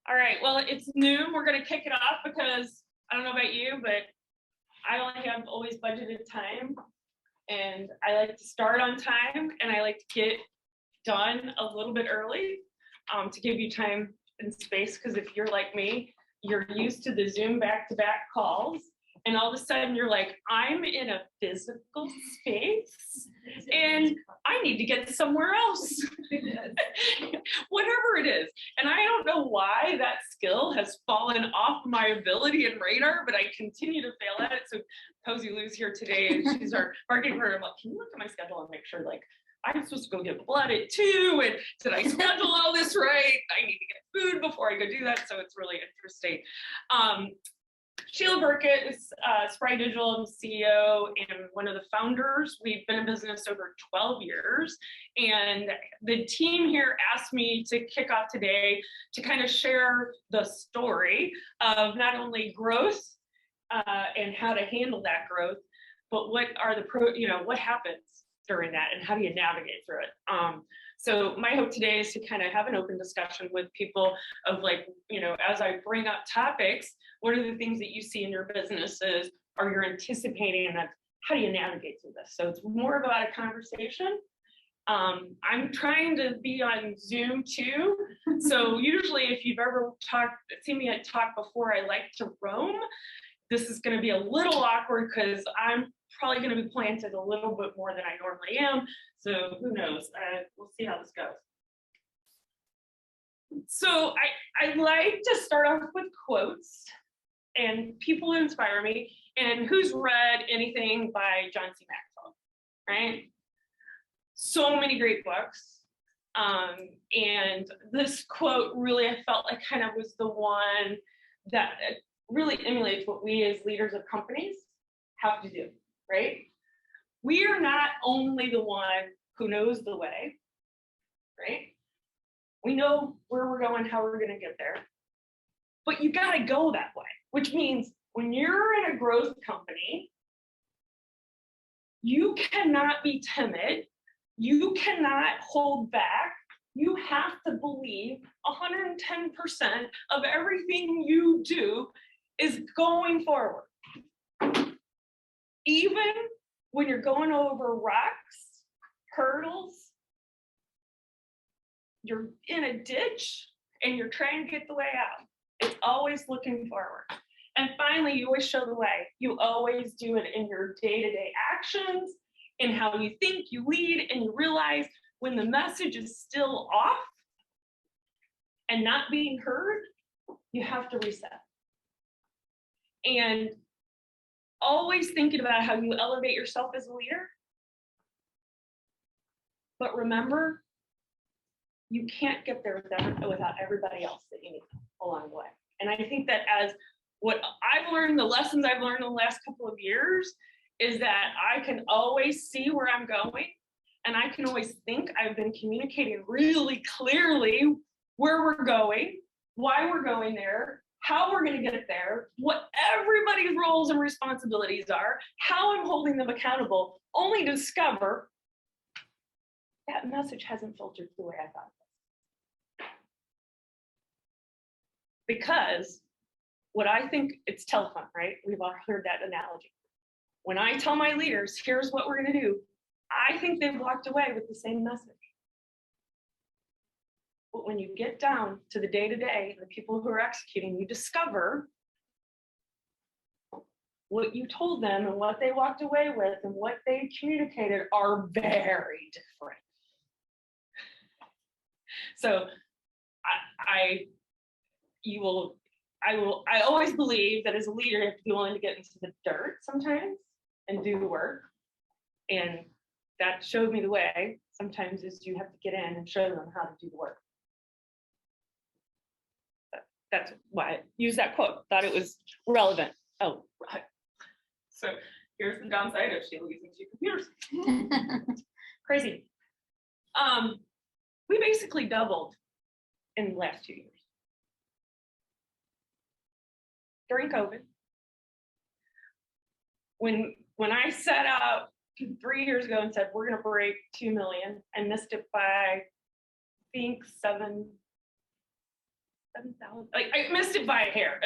All right, well, it's noon. We're going to kick it off because I don't know about you, but I only have always budgeted time, and I like to start on time, and I like to get done a little bit early to give you time and space, because if you're like me, you're used to the Zoom back-to-back calls, and all of a sudden you're like, I'm in a physical space and I need to get somewhere else. Whatever it is. And I don't know why that skill has fallen off my ability and radar, but I continue to fail at it. So Cozy Lou's here today, and she's our marketing partner. I'm like, can you look at my schedule and make sure, like, I'm supposed to go get blood at 2, and did I schedule all this right? I need to get food before I go do that. So it's really interesting. Sheila Burkett is Spry Digital. I'm CEO and one of the founders. We've been in business over 12 years. And the team here asked me to kick off today to kind of share the story of not only growth and how to handle that growth, but what are the what happens during that and how do you navigate through it. So my hope today is to kind of have an open discussion with people of, like, as I bring up topics, what are the things that you see in your businesses or you're anticipating, and that's how do you navigate through this? So it's more about a conversation. I'm trying to be on Zoom too. So usually if you've ever seen me talk before, I like to roam. This is going to be a little awkward because I'm probably going to be planted a little bit more than I normally am. So who knows? We'll see how this goes. So I like to start off with quotes and people who inspire me. And who's read anything by John C. Maxwell, right? So many great books. And this quote really, I felt like kind of was the one that really emulates what we as leaders of companies have to do, right? We are not only the one who knows the way, right? We know where we're going, how we're going to get there, but you got to go that way, which means when you're in a growth company, you cannot be timid. You cannot hold back. You have to believe 110% of everything you do is going forward. Even when you're going over rocks, hurdles, you're in a ditch and you're trying to get the way out. It's always looking forward. And finally, you always show the way. You always do it in your day-to-day actions, in how you think, you lead, and you realize when the message is still off and not being heard, you have to reset. And always thinking about how you elevate yourself as a leader. But remember, you can't get there without everybody else that you need along the way. And I think that as what I've learned, the lessons I've learned in the last couple of years, is that I can always see where I'm going. And I can always think I've been communicating really clearly where we're going, why we're going there, how we're going to get there, what everybody's roles and responsibilities are, how I'm holding them accountable, only to discover that message hasn't filtered the way I thought it was. Because what I think, it's telephone, right? We've all heard that analogy. When I tell my leaders, here's what we're going to do, I think they've walked away with the same message. But when you get down to the day-to-day, the people who are executing, you discover what you told them and what they walked away with and what they communicated are very different. So I always believe that as a leader, you have to be willing to get into the dirt sometimes and do the work. And that showed me the way. Sometimes is you have to get in and show them how to do the work. That's why I used that quote. Thought it was relevant. Oh, right. So here's the downside of Sheila using 2 computers. Crazy. We basically doubled in the last 2 years. During COVID, when I set out 3 years ago and said, we're going to break 2 million, and missed it by, I think, 7 7,000. Like I missed it by a hair.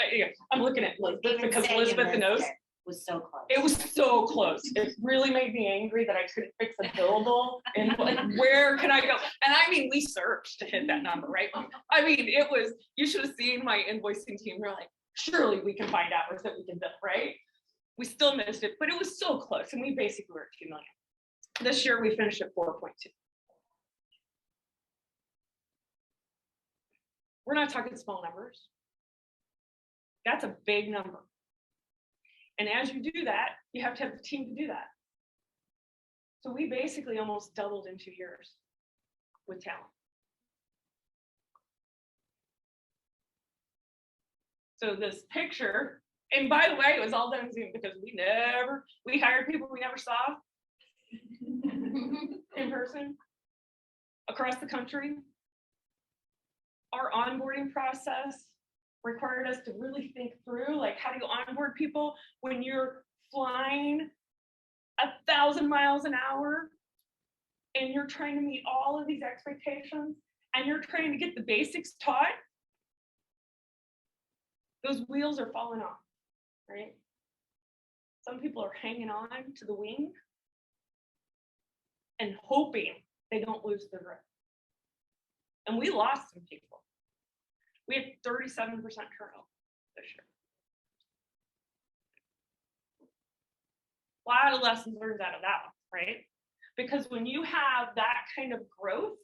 I'm looking at Elizabeth because Elizabeth knows. Was so close. It was so close. It really made me angry that I couldn't fix a billable. And like, where can I go? And I mean, we searched to hit that number, right? I mean, it was, you should have seen my invoicing team. We're like, surely we can find hours that we can bill, right? We still missed it, but it was so close. And we basically were at 2 million. This year we finished at 4.2. We're not talking small numbers. That's a big number. And as you do that, you have to have the team to do that. So we basically almost doubled in 2 years with talent. So this picture, and by the way, it was all done on Zoom because we hired people we never saw in person across the country. Our onboarding process required us to really think through, like, how do you onboard people when you're flying 1,000 miles an hour and you're trying to meet all of these expectations and you're trying to get the basics taught? Those wheels are falling off, right? Some people are hanging on to the wing and hoping they don't lose their grip. And we lost some people. We had 37% turnover this year. A lot of lessons learned out of that one, right? Because when you have that kind of growth,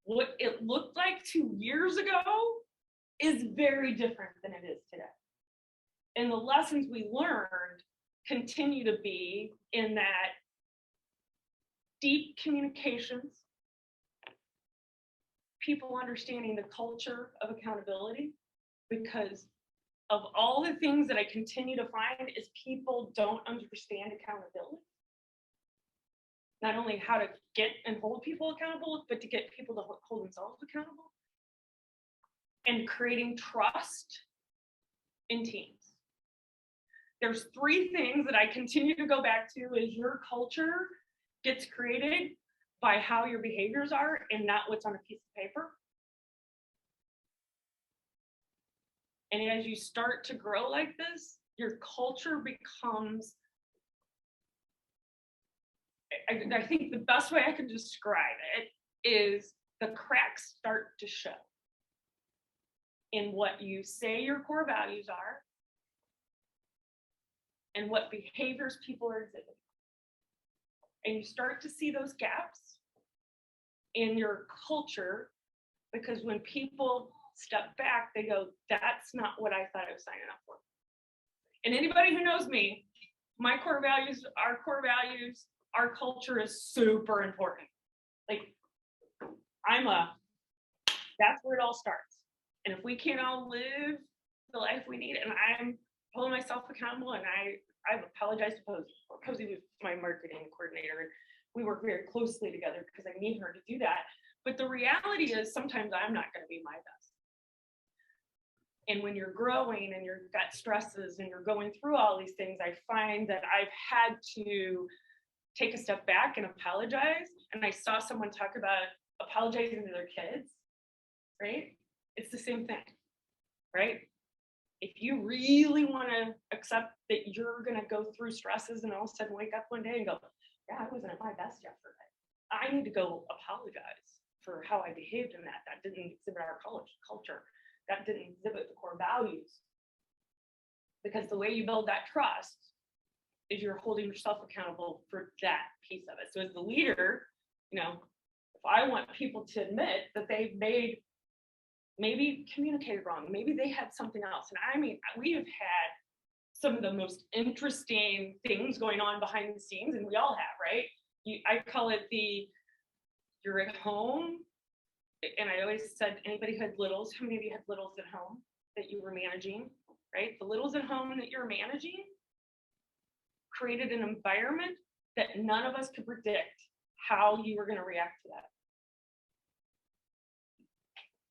what it looked like 2 years ago is very different than it is today. And the lessons we learned continue to be in that deep communications, people understanding the culture of accountability, because of all the things that I continue to find is people don't understand accountability. Not only how to get and hold people accountable, but to get people to hold themselves accountable. And creating trust in teams. There's 3 things that I continue to go back to is your culture gets created by how your behaviors are and not what's on a piece of paper. And as you start to grow like this, your culture becomes, I think the best way I can describe it is the cracks start to show in what you say your core values are and what behaviors people are exhibiting. And you start to see those gaps in your culture, because when people step back, they go, that's not what I thought I was signing up for. And anybody who knows me, my core values, our culture is super important. Like, that's where it all starts. And if we can't all live the life we need, and I'm holding myself accountable, and I've apologized to Posey. Posey was my marketing coordinator, and we work very closely together because I need her to do that. But the reality is sometimes I'm not going to be my best. And when you're growing and you've got stresses and you're going through all these things, I find that I've had to take a step back and apologize. And I saw someone talk about apologizing to their kids, right? It's the same thing, right? If you really want to accept that you're going to go through stresses and all of a sudden wake up one day and go, yeah, I wasn't at my best yesterday. I need to go apologize for how I behaved in that. That didn't exhibit our culture. That didn't exhibit the core values. Because the way you build that trust is you're holding yourself accountable for that piece of it. So as the leader, if I want people to admit that they've maybe communicated wrong, maybe they had something else. And I mean, we have had some of the most interesting things going on behind the scenes, and we all have, right? I call it you're at home, and I always said, anybody who had littles, how many of you had littles at home that you were managing, right? The littles at home that you're managing created an environment that none of us could predict how you were going to react to that.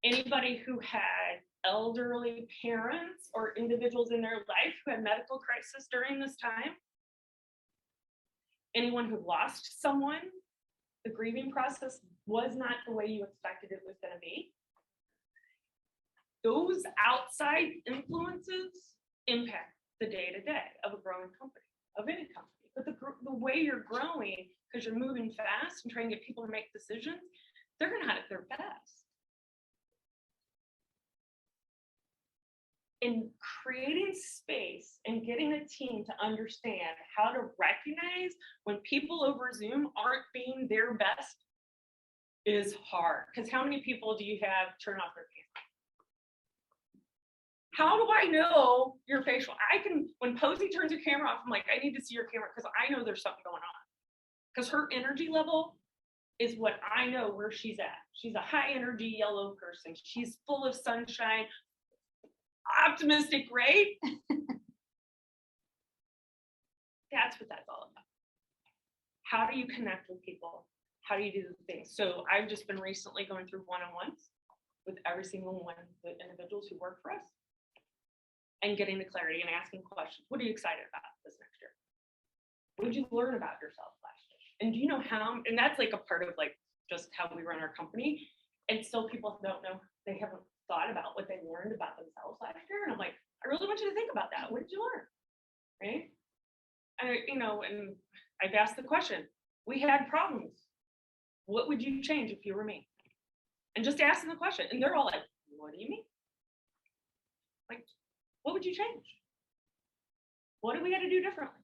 Anybody who had elderly parents or individuals in their life who had medical crisis during this time, anyone who lost someone the grieving process was not the way you expected it was going to be. Those outside influences impact the day-to-day of a growing company, of any company. But the way you're growing, because you're moving fast and trying to get people to make decisions, they're going to have it their best. In creating space and getting a team to understand how to recognize when people over Zoom aren't being their best is hard. Because how many people do you have turn off their camera? How do I know your facial? When Posey turns her camera off, I'm like, I need to see your camera because I know there's something going on. Because her energy level is what I know where she's at. She's a high energy yellow person. She's full of sunshine, optimistic, right? That's what that's all about. How do you connect with people? How do you do the things? So I've just been recently going through one-on-ones with every single one of the individuals who work for us and getting the clarity and asking questions. What are you excited about this next year? What did you learn about yourself last year? And do you know how, and that's like a part of like just how we run our company. And still people don't know, they haven't thought about what they learned about themselves last year. And I'm like, I really want you to think about that. What did you learn? Right? And I've asked the question, we had problems. What would you change if you were me? And just asking the question. And they're all like, what do you mean? Like, what would you change? What do we got to do differently?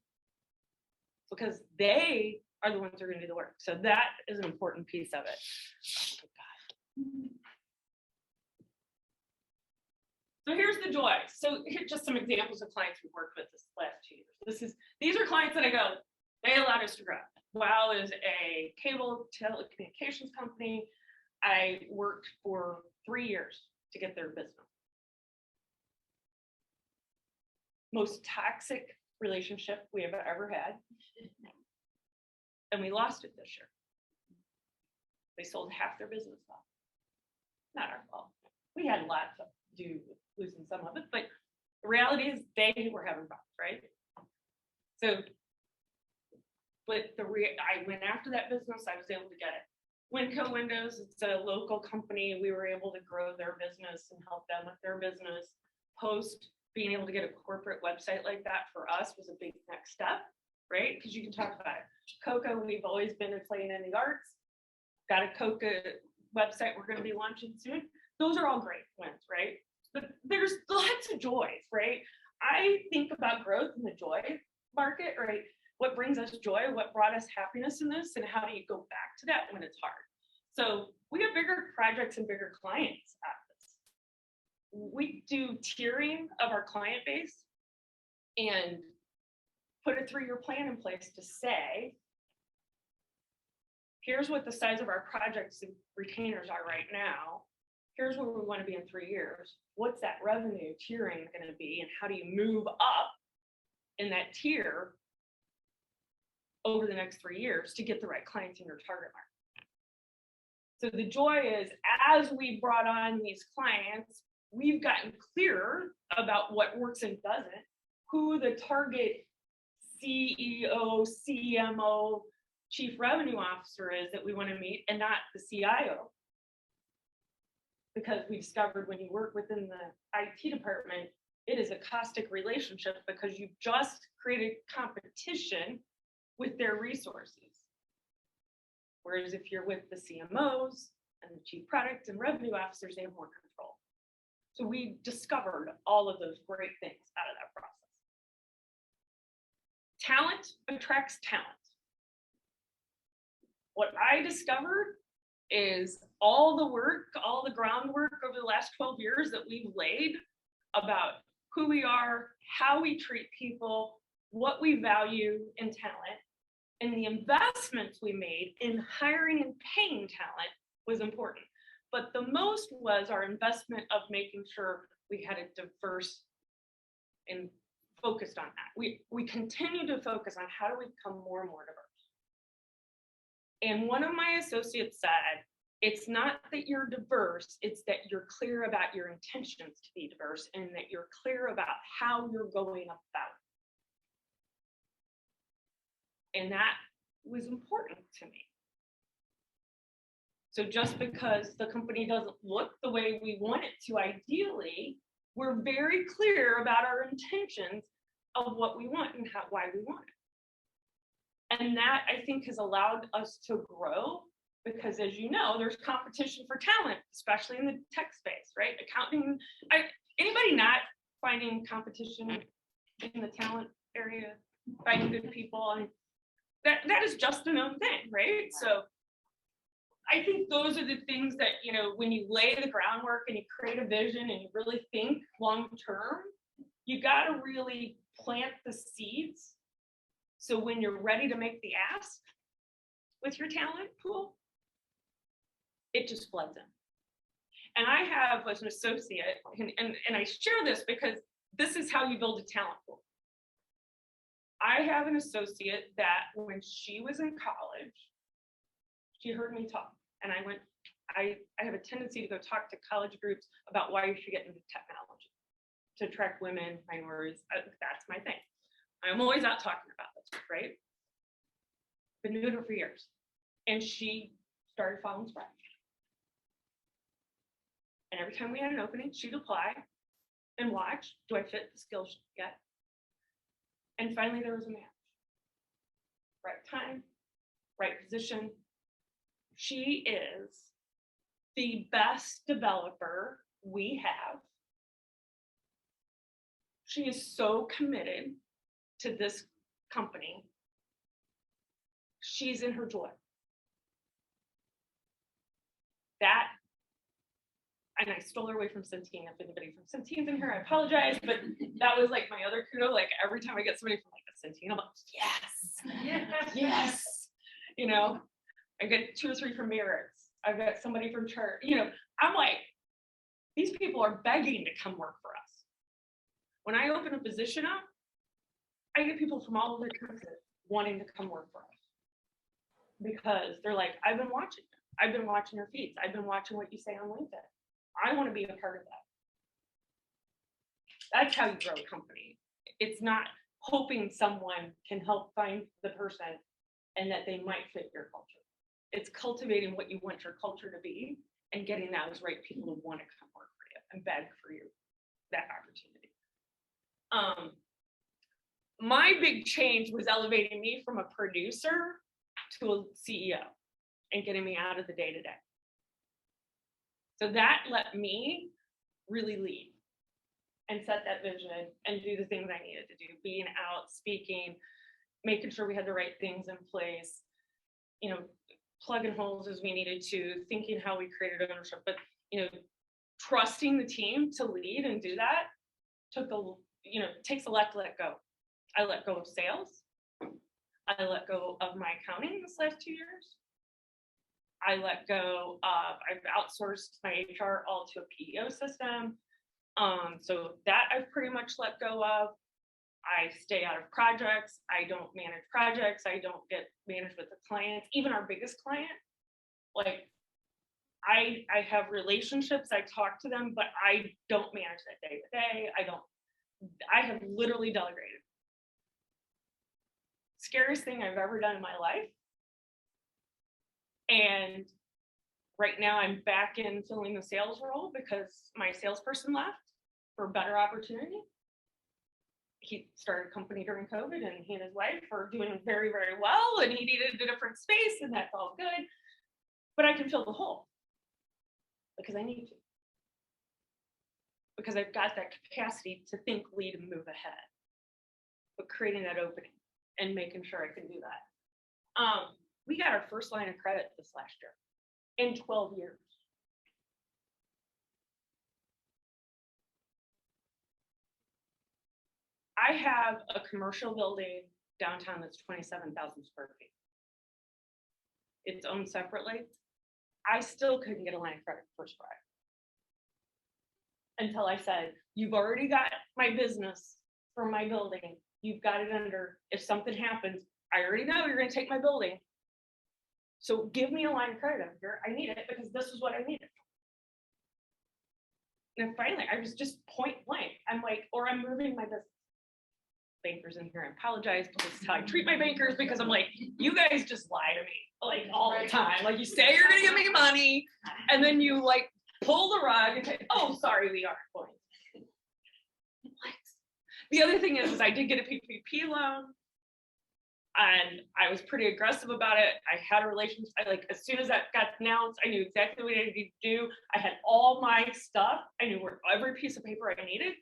Because they are the ones who are going to do the work. So that is an important piece of it. Oh, God. So here's the joy. So here's just some examples of clients we've worked with this last 2 years. These are clients that I go, they allowed us to grow. WOW is a cable telecommunications company. I worked for 3 years to get their business. Most toxic relationship we have ever had. And we lost it this year. They sold half their business off. Not our fault. We had a lot to do with losing some of it, but the reality is they were having problems, right? So, but I went after that business, I was able to get it. Winco Windows, it's a local company. We were able to grow their business and help them with their business. Post, being able to get a corporate website like that for us was a big next step, right? Because you can talk about it. Coca, we've always been playing in the arts. Got a Coca website we're going to be launching soon. Those are all great wins, right? But there's lots of joys, right? I think about growth in the joy market, right? What brings us joy? What brought us happiness in this? And how do you go back to that when it's hard? So we have bigger projects and bigger clients at this. We do tiering of our client base and put a 3-year plan in place to say, here's what the size of our projects and retainers are right now. Here's where we want to be in 3 years. What's that revenue tiering going to be? And how do you move up in that tier over the next 3 years to get the right clients in your target market? So the joy is, as we brought on these clients, we've gotten clearer about what works and doesn't, who the target CEO, CMO, Chief Revenue Officer is that we want to meet, and not the CIO. Because we discovered when you work within the IT department, it is a caustic relationship because you've just created competition with their resources. Whereas if you're with the CMOs and the Chief Product and Revenue Officers, they have more control. So we discovered all of those great things out of that process. Talent attracts talent. What I discovered is all the work, all the groundwork over the last 12 years that we've laid about who we are, how we treat people, what we value in talent, and the investments we made in hiring and paying talent was important. But the most was our investment of making sure we had a diverse and focused on that. We continue to focus on how do we become more and more diverse. And one of my associates said, it's not that you're diverse, it's that you're clear about your intentions to be diverse and that you're clear about how you're going about it. And that was important to me. So just because the company doesn't look the way we want it to ideally, we're very clear about our intentions of what we want and why we want it. And that, I think, has allowed us to grow because, as you know, there's competition for talent, especially in the tech space, right? Accounting, anybody not finding competition in the talent area, finding good people, and that is just a known thing, right? So I think those are the things that, you know, when you lay the groundwork and you create a vision and you really think long term, you got to really plant the seeds. So when you're ready to make the ask with your talent pool, it just floods in. And I have as an associate, and I share this because this is how you build a talent pool. I have an associate that when she was in college, she heard me talk. And I have a tendency to go talk to college groups about why you should get into technology to attract women, minorities. That's my thing. I'm always out talking about this, right? Been doing it for years. And she started following Spry. And every time we had an opening, she'd apply and watch, do I fit the skills she get? And finally there was a match. Right time, right position. She is the best developer we have. She is so committed to this company. She's in her joy. That, and I stole her away from Centene. If anybody from Centene's in here, I apologize, but that was like my other kudo. Like every time I get somebody from like a Centene, I'm like, yes, yes. You know, I get 2 or 3 from Merritt's. I've got somebody from church. You know, I'm like, these people are begging to come work for us. When I open a position up, I get people from all over the country wanting to come work for us because they're like, I've been watching you. I've been watching your feeds. I've been watching what you say on LinkedIn. I want to be a part of that. That's how you grow a company. It's not hoping someone can help find the person and that they might fit your culture. It's cultivating what you want your culture to be and getting those right people who want to come work for you and beg for you that opportunity. My big change was elevating me from a producer to a CEO and getting me out of the day-to-day. So that let me really lead and set that vision and do the things I needed to do, being out, speaking, making sure we had the right things in place, you know, plugging holes as we needed to, thinking how we created ownership, but, you know, trusting the team to lead and do that takes a lot to let go. I let go of sales. I let go of my accounting this last 2 years. I let go of, I've outsourced my HR all to a PEO system. So that I've pretty much let go of. I stay out of projects. I don't manage projects. I don't get managed with the clients, even our biggest client. Like I have relationships, I talk to them, but I don't manage that day to day. I have literally delegated. Scariest thing I've ever done in my life. And right now I'm back in filling the sales role because my salesperson left for a better opportunity. He started a company during COVID and he and his wife are doing very, very well and he needed a different space and that's all good. But I can fill the hole because I need to. Because I've got that capacity to think, lead, and move ahead. But creating that opening and making sure I can do that. We got our first line of credit this last year in 12 years. I have a commercial building downtown that's 27,000 square feet. It's owned separately. I still couldn't get a line of credit for Spry. Until I said, you've already got my business for my building. You've got it under, if something happens, I already know you're going to take my building. So give me a line of credit over here. I need it because this is what I needed. And finally, I was just point blank. I'm like, or I'm moving my business. Bankers in here, I apologize, but this is how I treat my bankers because I'm like, you guys just lie to me. like all the time. Like you say you're gonna give me money, and then you like pull the rug and say, oh, sorry, we aren't going. What? The other thing is I did get a PPP loan, and I was pretty aggressive about it. I had a relationship. As soon as that got announced, I knew exactly what I needed to do. I had all my stuff. I knew where every piece of paper I needed.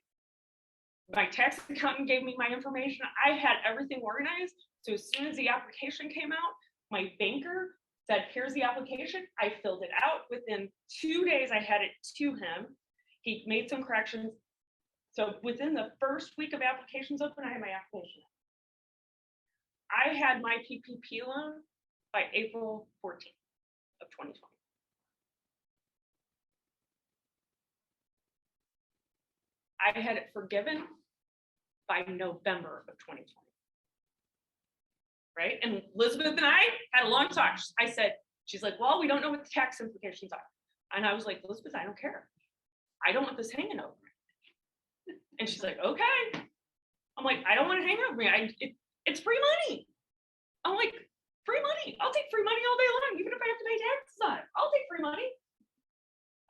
My tax accountant gave me my information. I had everything organized. So as soon as the application came out, my banker said, here's the application. I filled it out. Within 2 days, I had it to him. He made some corrections. So within the first week of applications open, I had my application. I had my PPP loan by April 14th of 2020. I had it forgiven by November of 2020. Right? And Elizabeth and I had a long talk. I said, she's like, well, we don't know what the tax implications are. And I was like, Elizabeth, I don't care. I don't want this hanging over me. And she's like, okay. I'm like, I don't want it hanging over me. It's free money. I'm like, free money. I'll take free money all day long, even if I have to pay taxes on it. I'll take free money.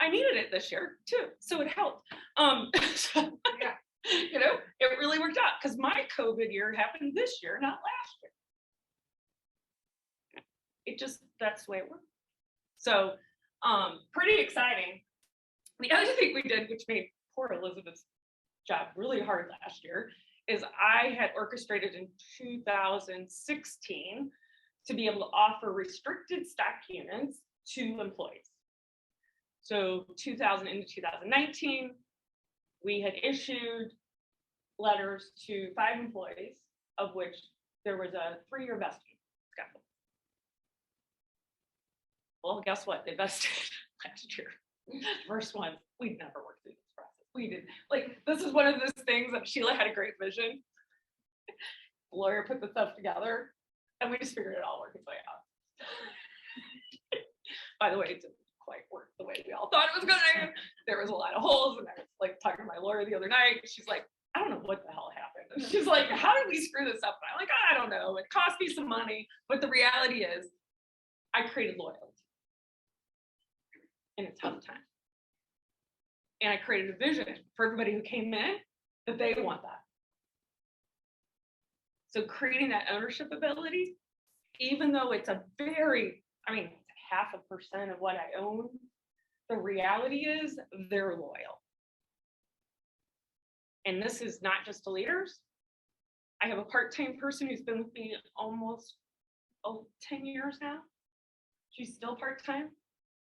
I needed it this year too, so it helped. Yeah, it really worked out because my COVID year happened this year, not last year. That's the way it worked. So pretty exciting. The other thing we did, which made poor Elizabeth's job really hard last year, is I had orchestrated in 2016 to be able to offer restricted stock units to employees. So 2000 into 2019, we had issued letters to 5 employees, of which there was a 3-year vesting schedule. Well, guess what? They vested last year. First one, we'd never worked through this process. We did. This is one of those things that Sheila had a great vision. The lawyer put the stuff together, and we just figured it all worked its way out. By the way, it didn't quite work the way we all thought it was going to. There was a lot of holes, and I was talking to my lawyer the other night. She's like, I don't know what the hell happened. And she's like, how did we screw this up? And I'm like, I don't know. It cost me some money, but the reality is, I created loyalty in a tough time. And I created a vision for everybody who came in that they want that. So creating that ownership ability, even though it's a very, 0.5% of what I own, the reality is they're loyal. And this is not just to leaders. I have a part-time person who's been with me almost 10 years now. She's still part-time.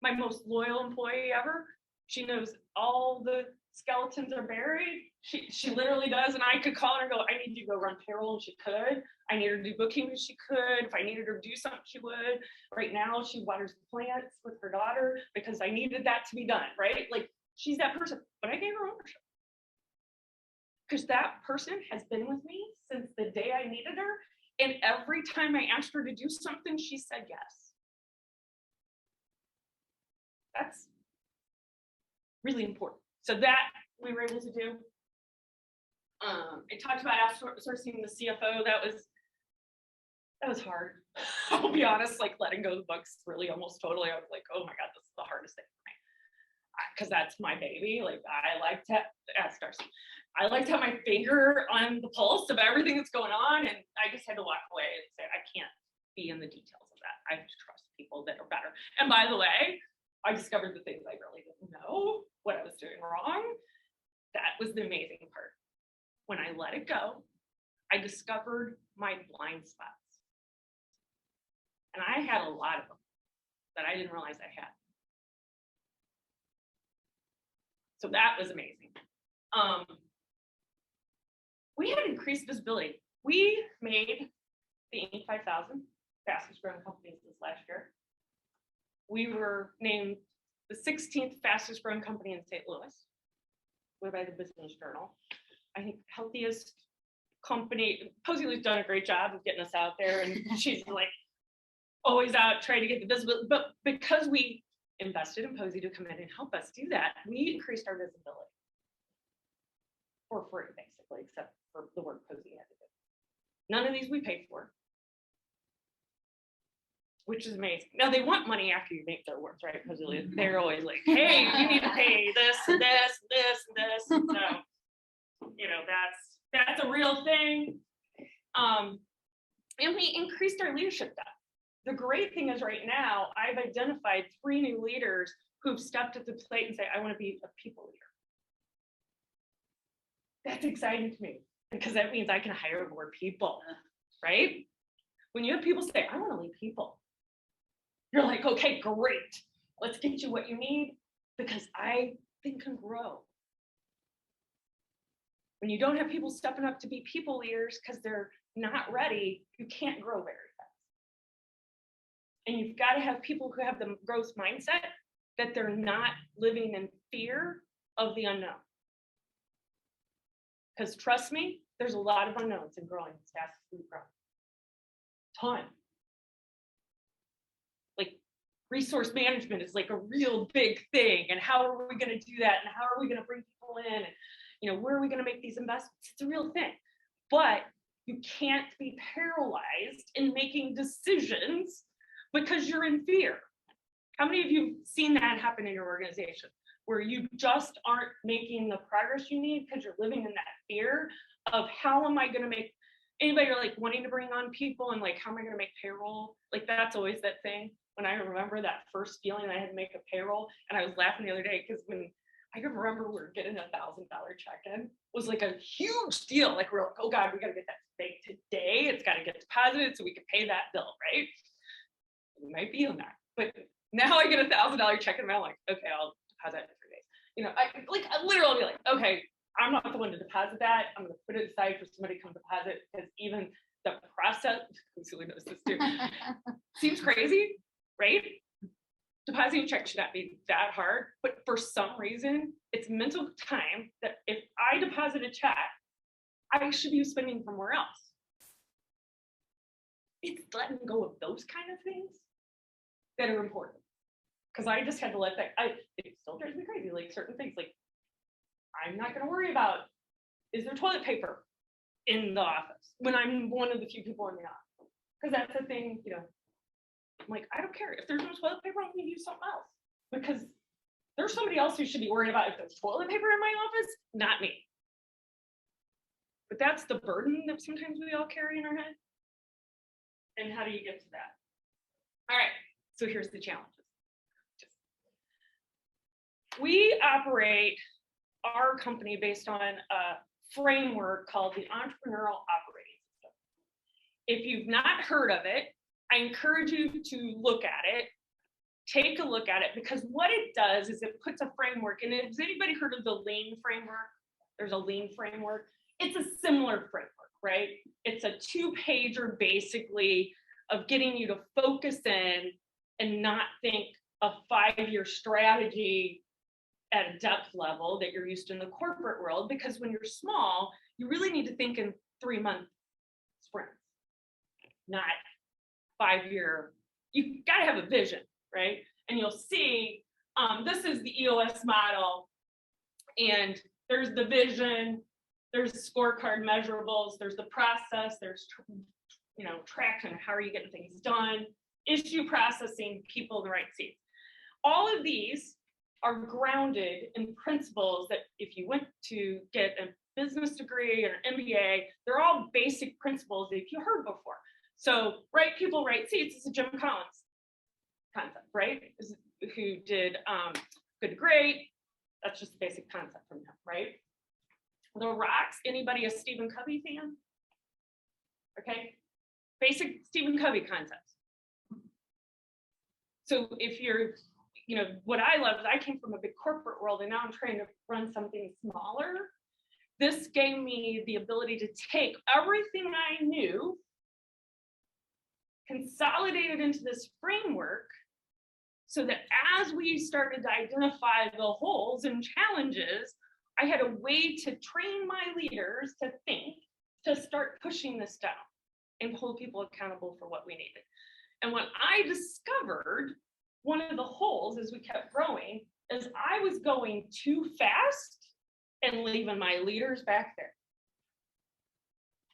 My most loyal employee ever. She knows all the skeletons are buried. She literally does, and I could call her and go, I need you to go run payroll, and she could. I need her to do bookkeeping, she could. If I needed her to do something, she would. Right now, she waters plants with her daughter because I needed that to be done, right? She's that person, but I gave her ownership. Because that person has been with me since the day I needed her, and every time I asked her to do something, she said yes. That's really important. So that we were able to do. I talked about outsourcing the CFO. That was hard. I'll be honest, letting go of the books really almost totally. I was like, oh my God, this is the hardest thing for me. Because that's my baby. I like to ask Darcy. I like to have my finger on the pulse of everything that's going on. And I just had to walk away and say, I can't be in the details of that. I have to trust people that are better. And by the way, I discovered the things I really didn't know, what I was doing wrong. That was the amazing part. When I let it go, I discovered my blind spots. And I had a lot of them that I didn't realize I had. So that was amazing. We had increased visibility. We made the Inc. 5000 fastest growing companies this last year. We were named the 16th fastest growing company in St. Louis by the Business Journal. I think healthiest company. Posey Lou's done a great job of getting us out there, and she's always out trying to get the visibility. But because we invested in Posey to come in and help us do that, we increased our visibility for free, basically, except for the work Posey had to do. None of these we paid for. which is amazing. Now they want money after you make their worth, right? Because they're always like, hey, you need to pay this and this, this and this. And so, you know, that's a real thing. And we increased our leadership depth. The great thing is right now, I've identified 3 new leaders who've stepped at the plate and say, I want to be a people leader. That's exciting to me because that means I can hire more people, right? When you have people say, I want to lead people, you're like, okay, great. Let's get you what you need because I think can grow. When you don't have people stepping up to be people leaders because they're not ready, you can't grow very fast. And you've got to have people who have the growth mindset that they're not living in fear of the unknown. Because trust me, there's a lot of unknowns in growing as fast as we grow. Ton. Like resource management is like a real big thing. And how are we going to do that? And how are we going to bring people in? And you know, where are we going to make these investments? It's a real thing. But you can't be paralyzed in making decisions because you're in fear. How many of you have seen that happen in your organization where you just aren't making the progress you need because you're living in that fear of how am I going to make, anybody are like wanting to bring on people and like, how am I going to make payroll? Like that's always that thing. When I remember that first feeling I had to make a payroll, and I was laughing the other day because when I can remember we were getting $1,000 check-in was like a huge deal. Like we're like, oh God, we got to get that baked today. It's got to get deposited so we can pay that bill, right? We might be on that, but now I get $1,000 check-in and I'm like, okay, I'll deposit it in 3 days. You know, I literally be like, okay, I'm not the one to deposit that. I'm going to put it aside for somebody to come deposit because even the process, Julie knows this too, seems crazy, right? Depositing a check should not be that hard, but for some reason, it's mental time that if I deposit a check, I should be spending somewhere else. It's letting go of those kind of things that are important. Because I just had to let that, it still drives me crazy, like certain things, like I'm not gonna worry about, is there toilet paper in the office when I'm one of the few people in the office? Because that's the thing, you know, I'm like, I don't care. If there's no toilet paper, I'm gonna use something else. Because there's somebody else who should be worried about if there's toilet paper in my office, not me. But that's the burden that sometimes we all carry in our head. And how do you get to that? All right, so here's the challenges. We operate our company based on a framework called the Entrepreneurial Operating System. If you've not heard of it, I encourage you to look at it, take a look at it, because what it does is it puts a framework, and has anybody heard of the Lean framework? There's a Lean framework. It's a similar framework, right? It's a 2-pager basically of getting you to focus in and not think a 5-year strategy at a depth level that you're used to in the corporate world, because when you're small, you really need to think in 3-month sprints, not 5-year. You got to have a vision, right? And you'll see, this is the EOS model, and there's the vision, there's scorecard measurables, there's the process, there's, you know, tracking, how are you getting things done, issue processing, people in the right seats. All of these are grounded in principles that if you went to get a business degree or an MBA, they're all basic principles that you heard before. So right people, right seats is a Jim Collins concept, right? Who did Good to Great. That's just a basic concept from him, right? The Rocks, anybody a Stephen Covey fan? Okay, basic Stephen Covey concepts. So if you're, you know, what I love is I came from a big corporate world and now I'm trying to run something smaller. This gave me the ability to take everything I knew, consolidate it into this framework, so that as we started to identify the holes and challenges, I had a way to train my leaders to think, to start pushing this down and hold people accountable for what we needed. And what I discovered, one of the holes as we kept growing, is I was going too fast and leaving my leaders back there.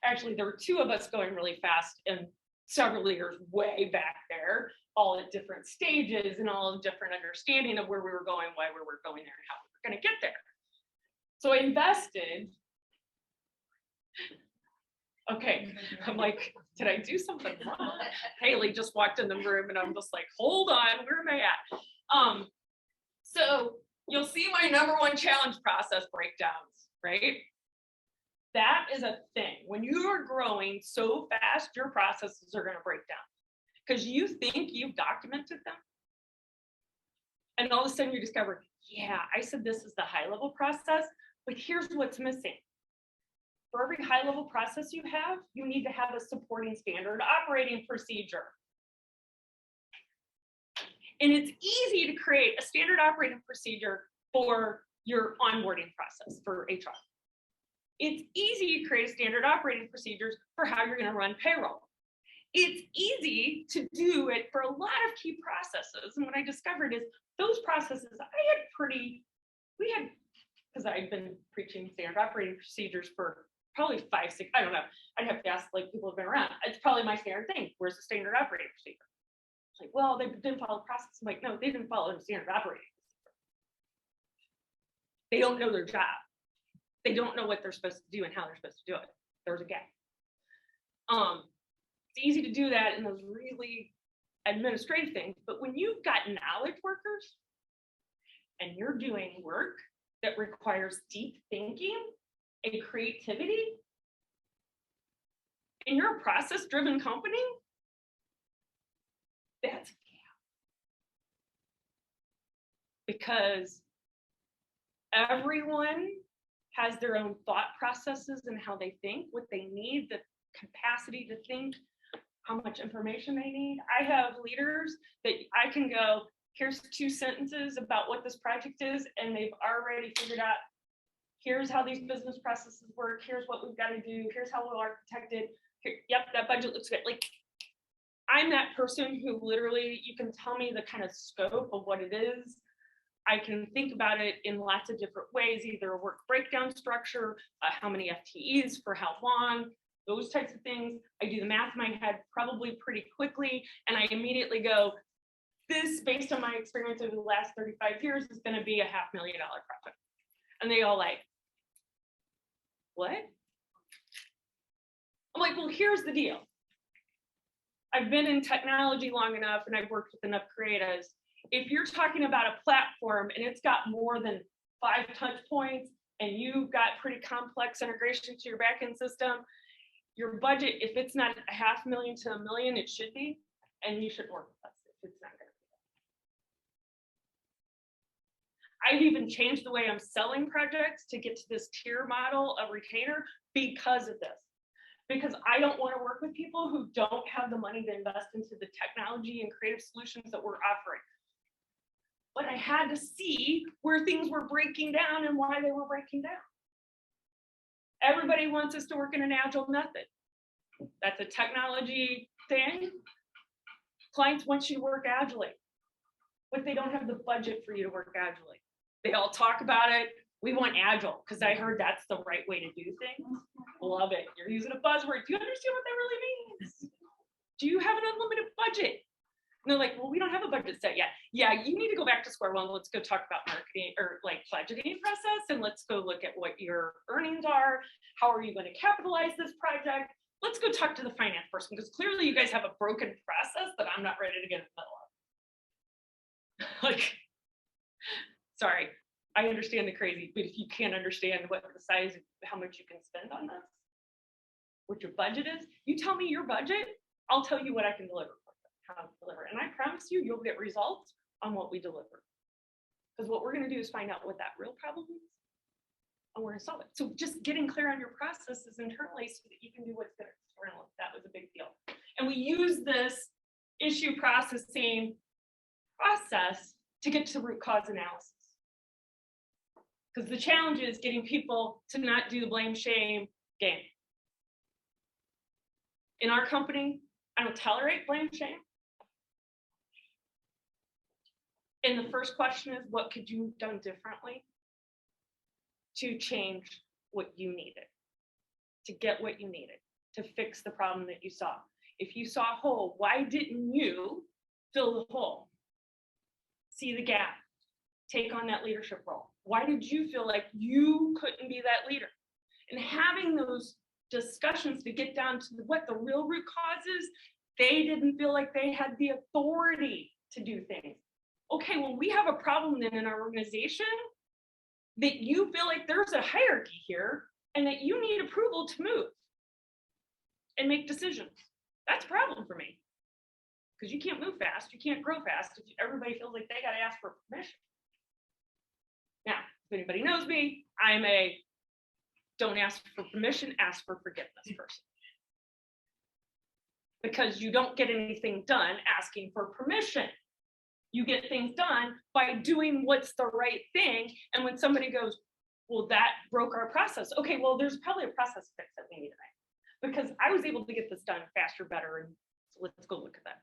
Actually, there were 2 of us going really fast and several leaders way back there. all at different stages and all of different understanding of where we were going, why we were going there, and how we were going to get there. So I invested. Okay, I'm like, did I do something wrong? Haley just walked in the room and I'm just like, hold on, where am I at? So you'll see my #1 challenge process breakdowns, right? That is a thing. When you are growing so fast, your processes are going to break down because you think you've documented them. And all of a sudden you discover, yeah, I said this is the high level process, but here's what's missing. For every high level process you have, you need to have a supporting standard operating procedure. And it's easy to create a standard operating procedure for your onboarding process for HR. It's easy to create standard operating procedures for how you're going to run payroll. It's easy to do it for a lot of key processes. And what I discovered is those processes we had, because I've been preaching standard operating procedures for probably 5, 6, I don't know. I'd have to ask like people who've been around. It's probably my standard thing. Where's the standard operating procedure? It's like, well, they didn't follow the process. I'm like, no, they didn't follow the standard operating procedure. They don't know their job. They don't know what they're supposed to do and how they're supposed to do it. There's a gap. It's easy to do that in those really administrative things, but when you've got knowledge workers and you're doing work that requires deep thinking and creativity, and you're a process-driven company, that's a gap. Because everyone has their own thought processes and how they think, what they need, the capacity to think, how much information they need. I have leaders that I can go, here's 2 sentences about what this project is, and they've already figured out, here's how these business processes work, here's what we've got to do, here's how we'll architect it. Here, yep, that budget looks good. Like, I'm that person who literally, you can tell me the kind of scope of what it is. I can think about it in lots of different ways, either a work breakdown structure, how many FTEs for how long, those types of things. I do the math in my head probably pretty quickly, and I immediately go, this, based on my experience over the last 35 years, is going to be a $500,000 project. And they all like, what? I'm like, well, here's the deal. I've been in technology long enough and I've worked with enough creatives. If you're talking about a platform and it's got more than 5 touch points and you've got pretty complex integration to your backend system, your budget, if it's not $500,000 to $1 million, it should be, and you should work with us if it's not going to be. I've even changed the way I'm selling projects to get to this tier model of retainer because of this. Because I don't want to work with people who don't have the money to invest into the technology and creative solutions that we're offering. But I had to see where things were breaking down and why they were breaking down. Everybody wants us to work in an agile method. That's a technology thing. Clients want you to work agilely, but they don't have the budget for you to work agilely. They all talk about it. We want agile because I heard that's the right way to do things. Love it. You're using a buzzword. Do you understand what that really means? Do you have an unlimited budget? And they're like, well, we don't have a budget set yet. Yeah, you need to go back to square one. Let's go talk about marketing or like budgeting process, and let's go look at what your earnings are. How are you going to capitalize this project? Let's go talk to the finance person because clearly you guys have a broken process that I'm not ready to get in the middle of. Like, sorry, I understand the crazy, but if you can't understand what the size of how much you can spend on this, what your budget is, you tell me your budget, I'll tell you what I can deliver. How to deliver. And I promise you, you'll get results on what we deliver. Because what we're going to do is find out what that real problem is, and we're going to solve it. So just getting clear on your processes internally so that you can do what's good externally. That was a big deal. And we use this issue processing process to get to root cause analysis. Because the challenge is getting people to not do the blame shame game. In our company, I don't tolerate blame shame. And the first question is, what could you have done differently to change what you needed, to get what you needed, to fix the problem that you saw? If you saw a hole, why didn't you fill the hole, see the gap, take on that leadership role. Why did you feel like you couldn't be that leader? And having those discussions to get down to what the real root cause is, they didn't feel like they had the authority to do things. Okay, well, we have a problem then in our organization that you feel like there's a hierarchy here and that you need approval to move and make decisions. That's a problem for me. Because you can't move fast, you can't grow fast if everybody feels like they got to ask for permission. Now, if anybody knows me, I'm a don't ask for permission, ask for forgiveness person. Because you don't get anything done asking for permission. You get things done by doing what's the right thing. And when somebody goes, well, that broke our process. Okay, well, there's probably a process fix that we need to make. Because I was able to get this done faster, better, and so let's go look at that.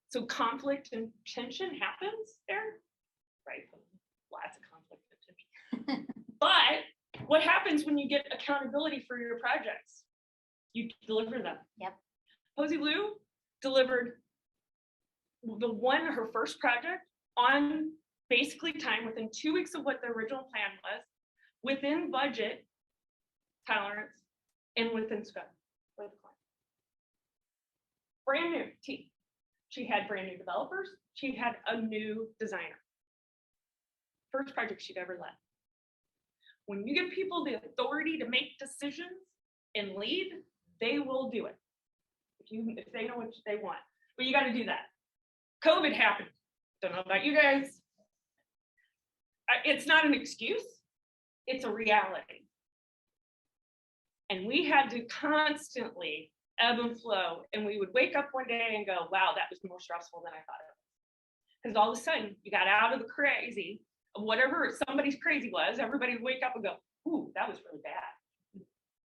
So conflict and tension happens there, right? Lots of conflict and tension. But what happens when you get accountability for your projects? You deliver them. Yep. Posey Lou delivered her first project on basically time, within 2 weeks of what the original plan was, within budget tolerance, and within scope for the client. Brand new team. She had brand new developers. She had a new designer. First project she'd ever led. When you give people the authority to make decisions and lead, they will do it. If they know what they want. But you got to do that. COVID happened. Don't know about you guys. It's not an excuse. It's a reality. And we had to constantly ebb and flow. And we would wake up one day and go, wow, that was more stressful than I thought it was. Because all of a sudden, you got out of the crazy of whatever somebody's crazy was. Everybody would wake up and go, ooh, that was really bad.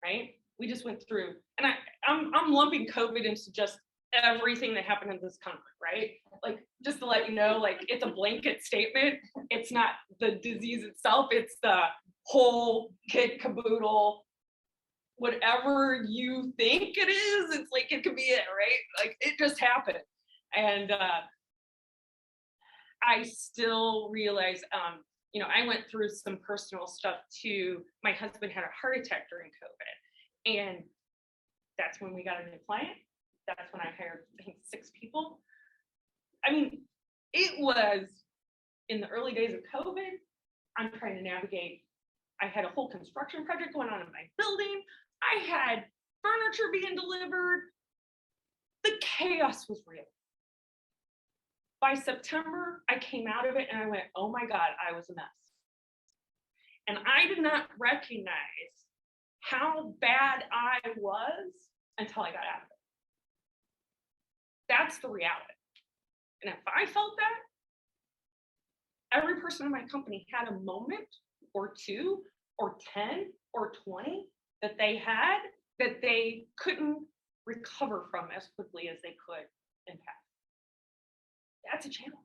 Right? We just went through. And I'm lumping COVID into just everything that happened in this country, right? Like, just to let you know, like, it's a blanket statement. It's not the disease itself. It's the whole kit caboodle. Whatever you think it is, it's like, it could be it, right? Like, it just happened. And I still realize, I went through some personal stuff too. My husband had a heart attack during COVID. And that's when we got a new client. That's when I hired, I think, 6 people. I mean, it was in the early days of COVID. I'm trying to navigate. I had a whole construction project going on in my building. I had furniture being delivered. The chaos was real. By September, I came out of it and I went, oh my God, I was a mess. And I did not recognize how bad I was until I got out of it. That's the reality. And if I felt that, every person in my company had a moment or 2 or 10 or 20 that they had that they couldn't recover from as quickly as they could in past. That's a challenge.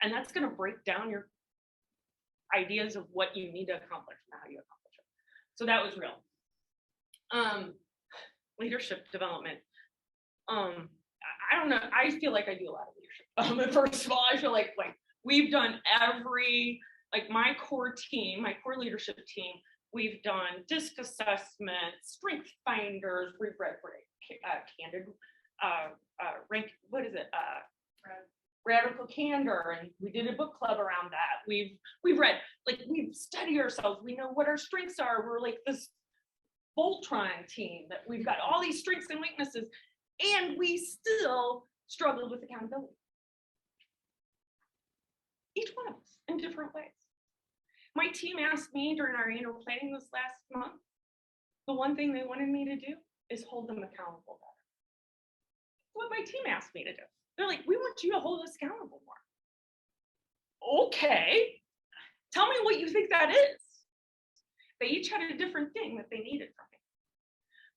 And that's going to break down your ideas of what you need to accomplish and how you accomplish it. So that was real. Leadership development. I don't know. I feel like I do a lot of leadership. First of all, I feel like we've done my core team, my core leadership team, we've done DISC assessments, strength finders, we've read candid, radical candor, and we did a book club around that. We've read, we've studied ourselves. We know what our strengths are. We're like this Voltron team that we've got all these strengths and weaknesses, and we still struggled with accountability. Each one of us in different ways. My team asked me during our annual planning this last month, the one thing they wanted me to do is hold them accountable better. What my team asked me to do. They're like, we want you to hold us accountable more. Okay, tell me what you think that is. They each had a different thing that they needed from me.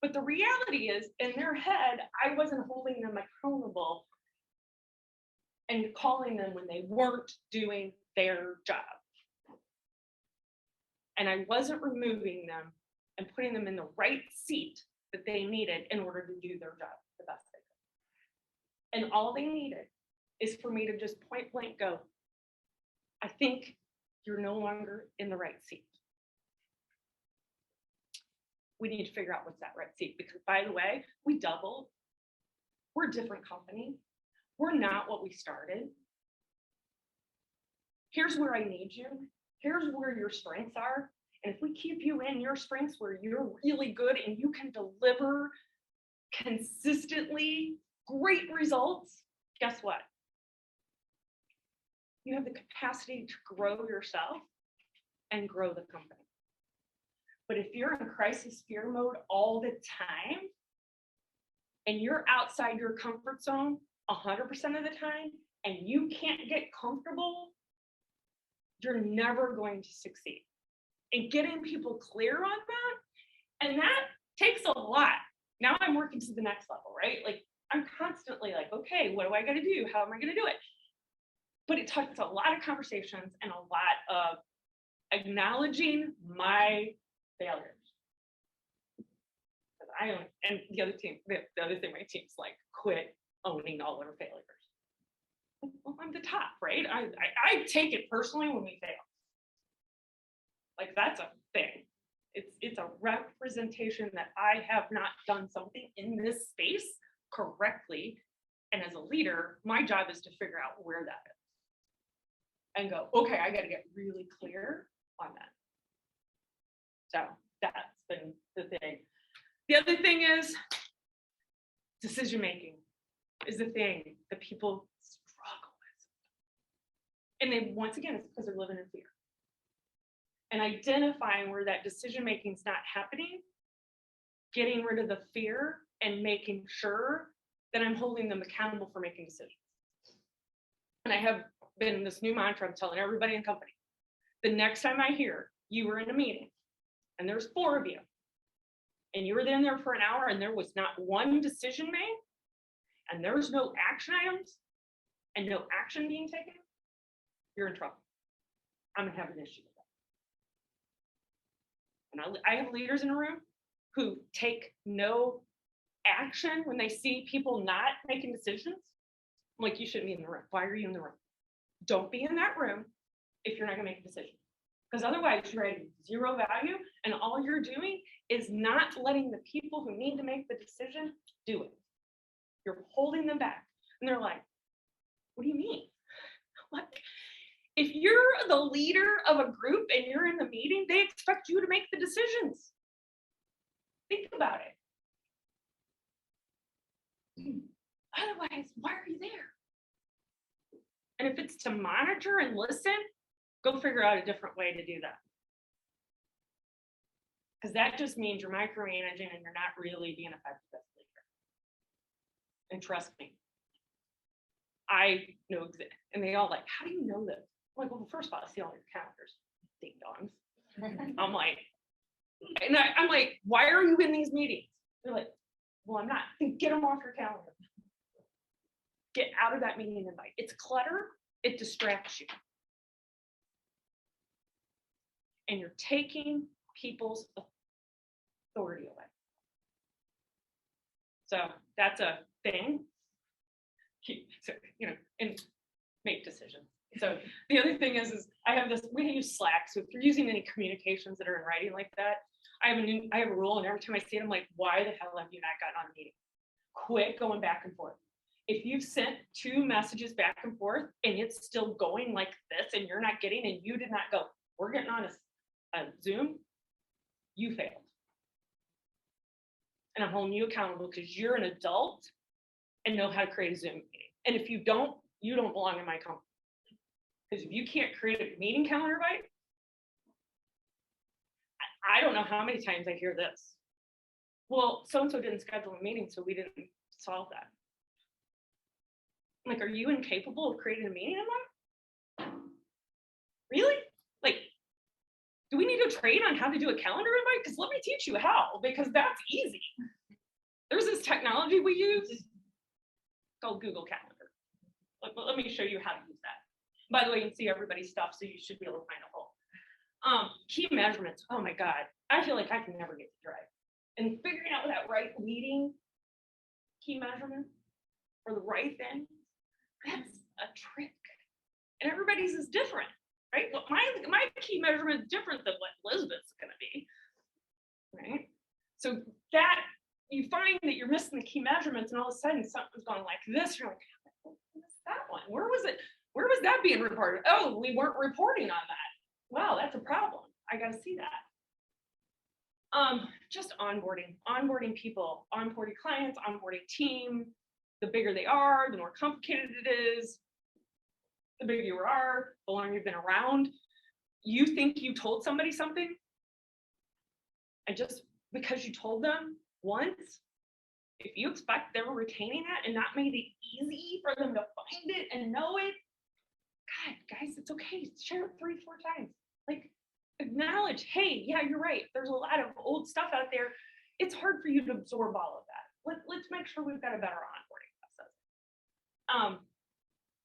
But the reality is, in their head, I wasn't holding them accountable and calling them when they weren't doing their job. And I wasn't removing them and putting them in the right seat that they needed in order to do their job the best they could. And all they needed is for me to just point blank go, I think you're no longer in the right seat. We need to figure out what's that right seat, because by the way, we doubled. We're a different company. We're not what we started. Here's where I need you. Here's where your strengths are. And if we keep you in your strengths where you're really good and you can deliver consistently great results, guess what? You have the capacity to grow yourself and grow the company. But if you're in crisis fear mode all the time and you're outside your comfort zone 100% of the time and you can't get comfortable, you're never going to succeed. And getting people clear on that, and that takes a lot. Now I'm working to the next level, right? Like I'm constantly like, okay, what do I got to do? How am I going to do it? But it takes a lot of conversations and a lot of acknowledging my failures. I own, and the other thing my team's like, quit owning all our failures. Well, I'm the top, right? I take it personally when we fail. Like that's a thing. It's a representation that I have not done something in this space correctly. And as a leader, my job is to figure out where that is. And go, okay, I got to get really clear on that. So that's been the thing. The other thing is decision making is the thing that people struggle with. And then once again, it's because they're living in fear. And identifying where that decision making is not happening, getting rid of the fear and making sure that I'm holding them accountable for making decisions. And I have been this new mantra I'm telling everybody in the company. The next time I hear you were in a meeting and there's 4 of you and you were in there for an hour and there was not one decision made and there's no action items and no action being taken, you're in trouble. I'm gonna have an issue with that. And I have leaders in a room who take no action when they see people not making decisions. I'm like, you shouldn't be in the room. Why are you in the room? Don't be in that room if you're not gonna make a decision. Because otherwise you're adding zero value and all you're doing is not letting the people who need to make the decision do it. You're holding them back. And they're like, what do you mean? What? If you're the leader of a group and you're in the meeting, they expect you to make the decisions. Think about it. Otherwise, why are you there? And if it's to monitor and listen, go figure out a different way to do that. Because that just means you're micromanaging and you're not really being effective as a leader. And trust me, I know exactly. And they all like, how do you know this? I'm like, well, first of all, I see all your calendars, ding dongs. I'm like, and I'm like, why are you in these meetings? They're like, well, I'm not. Get them off your calendar. Get out of that meeting invite. It's clutter. It distracts you. And you're taking people's authority away. So that's a thing. So, and make decisions. So the other thing is I have this, we use Slack. So if you're using any communications that are in writing like that, I have a rule, and every time I see it, I'm like, why the hell have you not gotten on a meeting? Quit going back and forth. If you've sent 2 messages back and forth and it's still going like this and you're not getting, and you did not go, we're getting on a Zoom, you failed. And I'm holding you accountable because you're an adult and know how to create a Zoom meeting. And if you don't belong in my company. Because if you can't create a meeting calendar invite, I don't know how many times I hear this. Well, so-and-so didn't schedule a meeting, so we didn't solve that. I'm like, are you incapable of creating a meeting invite? Really? Like, do we need to train on how to do a calendar invite? Because let me teach you how, because that's easy. There's this technology we use called Google Calendar. Let me show you how to use that. By the way, you can see everybody's stuff, so you should be able to find a hole. Key measurements. Oh my God, I feel like I can never get to drive. And figuring out that right leading key measurement for the right thing, a trick. And everybody's is different, right? Well, my key measurement is different than what Elizabeth's going to be, right? So that you find that you're missing the key measurements, and all of a sudden something's going like this. You're like, what's that one? Where was it? Where was that being reported? Oh, we weren't reporting on that. Wow, that's a problem. I got to see that. Just onboarding people, onboarding clients, onboarding team. The bigger they are, the more complicated it is. The bigger you are, the longer you've been around. You think you told somebody something, and just because you told them once, if you expect they're retaining that and not made it easy for them to find it and know it, God, guys, it's okay. Share it 3-4 times. Like, acknowledge, hey, yeah, you're right. There's a lot of old stuff out there. It's hard for you to absorb all of that. Let's make sure we've got a better onboarding process.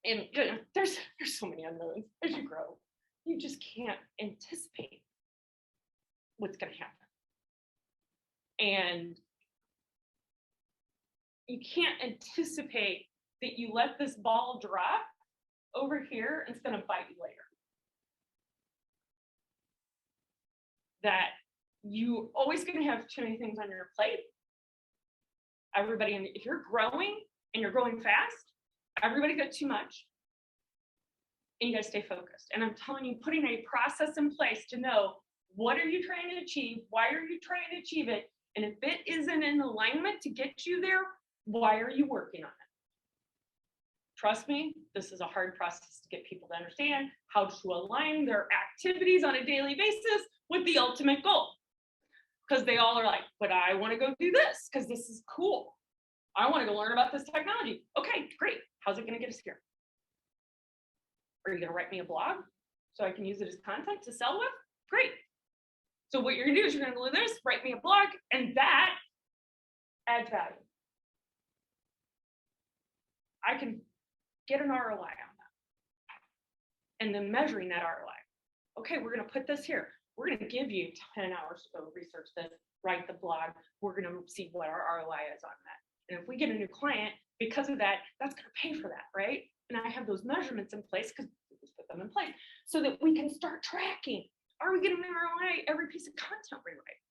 And you know, there's so many unknowns as you grow. You just can't anticipate what's going to happen. And you can't anticipate that you let this ball drop over here and it's going to bite you later. That you always going to have too many things on your plate. Everybody, if you're growing and you're growing fast, everybody got too much. And you got to stay focused. And I'm telling you, putting a process in place to know what are you trying to achieve? Why are you trying to achieve it? And if it isn't in alignment to get you there, why are you working on it? Trust me, this is a hard process to get people to understand how to align their activities on a daily basis with the ultimate goal. Because they all are like, but I want to go do this because this is cool. I want to go learn about this technology. Okay, great. How's it going to get us here? Are you going to write me a blog so I can use it as content to sell with? Great. So what you're going to do is you're going to do this, write me a blog, and that adds value. I can get an ROI on that. And then measuring that ROI. Okay, we're going to put this here. We're going to give you 10 hours to go research this, write the blog. We're going to see what our ROI is on that. And if we get a new client, because of that, that's going to pay for that, right? And I have those measurements in place because we just put them in place so that we can start tracking. Are we getting an ROI every piece of content we write?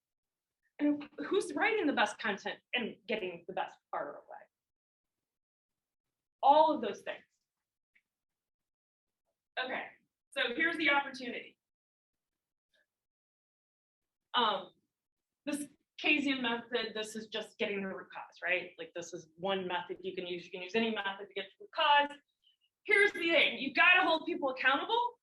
And who's writing the best content and getting the best ROI? All of those things. Okay, so here's the opportunity. This Bayesian method, this is just getting the root cause, right? Like this is one method you can use. You can use any method to get to the root cause. Here's the thing, you've got to hold people accountable.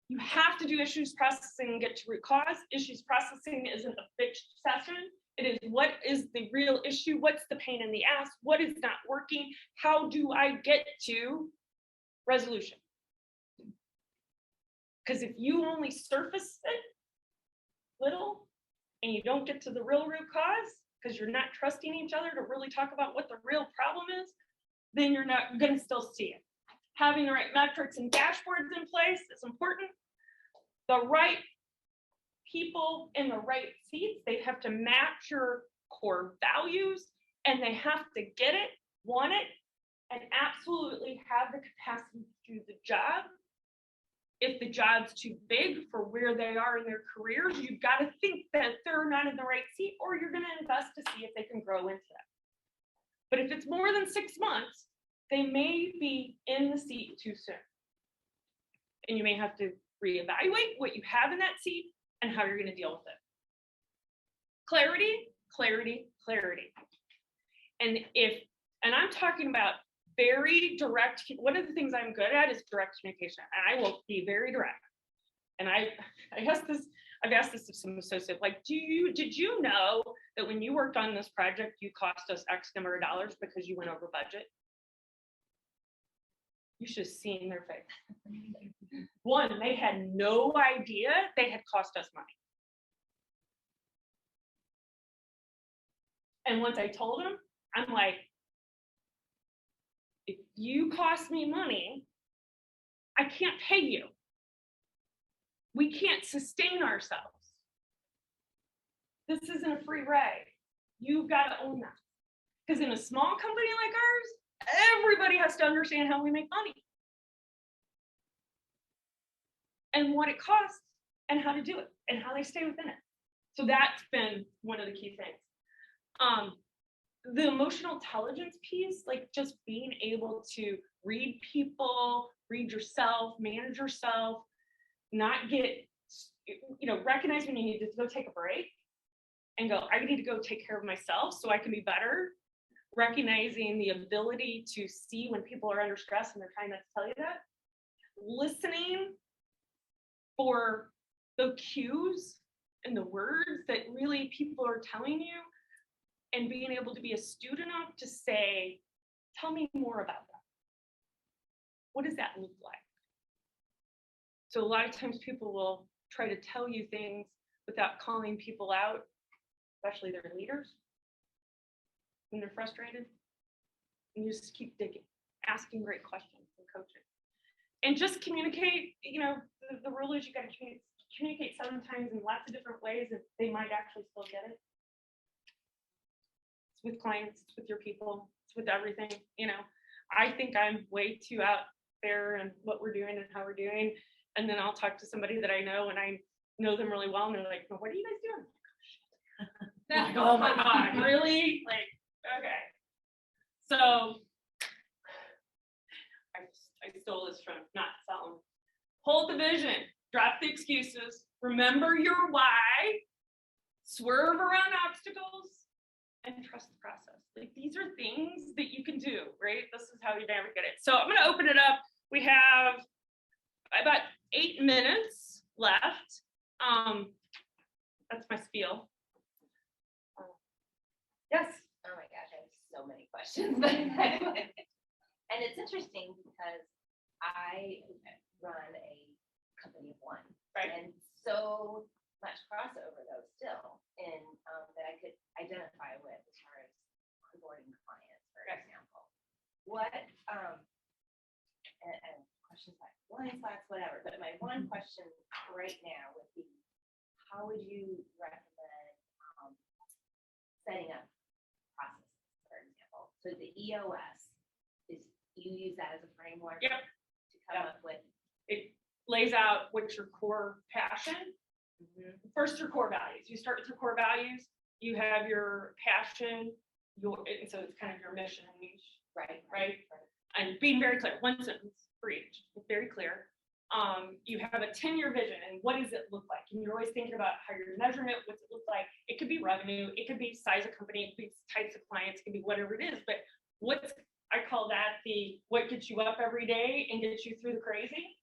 You have to do issues processing and get to root cause. Issues processing isn't a fixed session. It is what is the real issue? What's the pain in the ass? What is not working? How do I get to resolution? Because if you only surface it little and you don't get to the real root cause because you're not trusting each other to really talk about what the real problem is, then you're not going to still see it. Having the right metrics and dashboards in place is important. The right people in the right seats, they have to match your core values and they have to get it, want it, and absolutely have the capacity to do the job. If the job's too big for where they are in their careers, you've got to think that they're not in the right seat, or you're going to invest to see if they can grow into that. But if it's more than 6 months, they may be in the seat too soon. And you may have to reevaluate what you have in that seat and how you're going to deal with it. Clarity, clarity, clarity. And I'm talking about very direct. One of the things I'm good at is direct communication, and I will be very direct. And I've asked this of some associates, like, did you know that when you worked on this project, you cost us X number of dollars because you went over budget? You should have seen their face. One, they had no idea they had cost us money. And once I told them, I'm like, if you cost me money, I can't pay you. We can't sustain ourselves. This isn't a free ride. You've got to own that. Because in a small company like ours, everybody has to understand how we make money. and what it costs and how to do it and how they stay within it. So that's been one of the key things. The emotional intelligence piece, like just being able to read people, read yourself, manage yourself, not get, recognize when you need to go take a break and go, I need to go take care of myself so I can be better. Recognizing the ability to see when people are under stress and they're trying not to tell you that. Listening for the cues and the words that really people are telling you, and being able to be astute enough to say, tell me more about that. What does that look like? So a lot of times people will try to tell you things without calling people out, especially their leaders, when they're frustrated. And you just keep digging, asking great questions and coaching. And just communicate, the rule is you got to communicate sometimes in lots of different ways and they might actually still get it. It's with clients, it's with your people, it's with everything. I think I'm way too out there and what we're doing and how we're doing. And then I'll talk to somebody that I know and I know them really well and they're like, well, what are you guys doing? Like, oh my God, really? Like, okay. So I stole this from Not Selling. Hold the vision, drop the excuses, remember your why, swerve around obstacles, and trust the process. Like these are things that you can do, right? This is how you navigate it. So I'm going to open it up. We have about 8 minutes left. That's my spiel. Yes. Oh my gosh, I have so many questions. And it's interesting because I run a company of one, right? And so much crossover though still in that I could identify with as far as onboarding clients, for example. What and questions like blind spots, whatever. But my one question right now would be, how would you recommend setting up processes, for example? So the EOS is, you use that as a framework Yep. to come up with. It lays out what's your core passion. First, your core values. You start with your core values. You have your passion. And so it's kind of your mission and niche. Right. And being very clear. One sentence for each. Very clear. You have a 10-year vision, and what does it look like? And you're always thinking about how you're measuring it. What's it look like? It could be revenue. It could be size of company. It could be types of clients. It could be whatever it is. But I call that what gets you up every day and gets you through the crazy.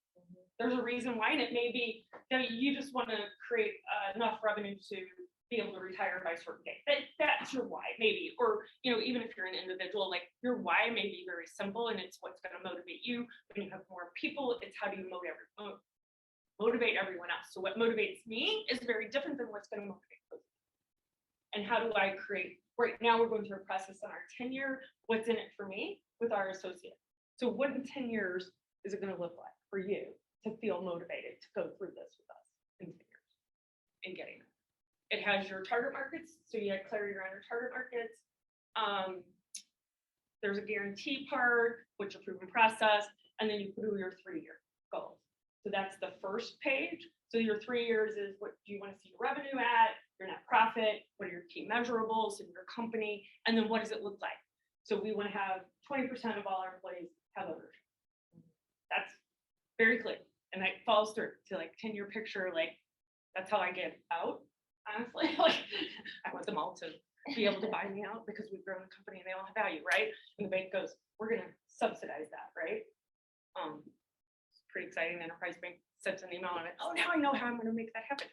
There's a reason why, and it may be that you just want to create enough revenue to be able to retire by a certain date. That's your why, maybe. Or even if you're an individual, like your why may be very simple, and it's what's going to motivate you. When you have more people, it's how do you motivate everyone else. So what motivates me is very different than what's going to motivate those. And how do I create? Right now, we're going through a process on our 10-year. What's in it for me with our associates? So what in 10 years is it going to look like for you to feel motivated to go through this with us in 10 years and getting it? It has your target markets, so you have clarity around your target markets. There's a guarantee part, which is a proven process, and then you do your 3-year goals. So that's the first page. So your 3 years is what do you want to see your revenue at, your net profit, what are your key measurables in your company, and then what does it look like? So we want to have 20% of all our employees have ownership. That's very clear. And that falls through to like 10-year picture, like that's how I get out, honestly. Like I want them all to be able to buy me out because we've grown the company and they all have value, right? And the bank goes, we're gonna subsidize that, right? It's pretty exciting. Enterprise Bank sends an email on it. Oh, now I know how I'm gonna make that happen.